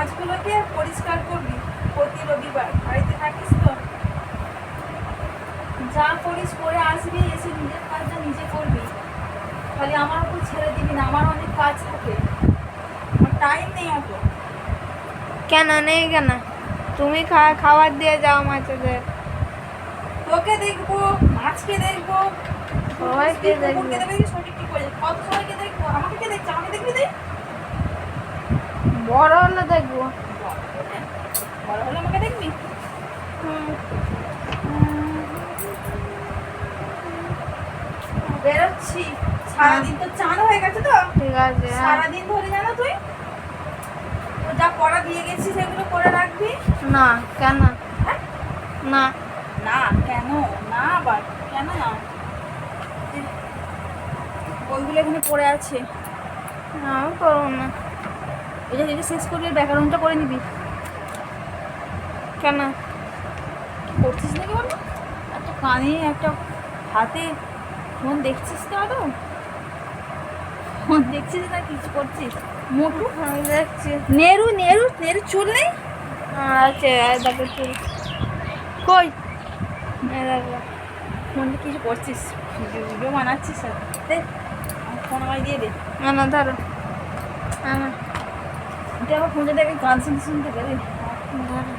মাছগুলোকে পরিষ্কার করবি প্রতি রবিবার। বাড়িতে থাকিস তো, যা করিস করে আসবি, এসে নিজের কাজটা নিজে করবি। খালি আমার উপর ছেড়ে দিবি না, আমার অনেক কাজ থাকে, আমার টাইম নেই অত। কেন নেই কেন? তুমি খাবার দিয়ে যাও মাছেদের। তোকে দেখবো, মাছকে দেখবো, সবাইকে দেখবো। কুকুরকে দেখবি, সঠিক কি করে কত সবাইকে দেখবো। আমাকে কে দেখছে? আমাকে দেখবি তুই? বড় হলে দেখবো। বড় হলে আমাকে দেখবি? বেরোচ্ছি, সারাদিন তো চান হয়ে গেছে তো। ঠিক আছে, হ্যাঁ। সারাদিন ধরে জানো তুই তো যা পড়া দিয়ে গেছি সেগুলো করে রাখবি। না কেন? হ্যাঁ? না না কেন? না আবার কেন না? বইগুলো এখানে পড়ে আছে, আমি করবো না। এটা শেষ করবি, ব্যাকরণটা করে নিবি। কেন? করছিস নাকি বলো? একটা কানে একটা হাতে ফোন দেখছিস তো? আরো ফোন দেখছিস না কিছু করছিস? মোটু আমি দেখছি। নেরু নেরু নেরু চুল নেই? আছে, দেখো চুল। কই? এই দেখো। ফোনে কিছু করছিস, ভিডিও বানাচ্ছিস? আর দে ফোন আমায় দিয়ে দে। না ধরো। তুই আমার ফোনটা দেখে গান শুনতে শুনতে গেলে ধরো।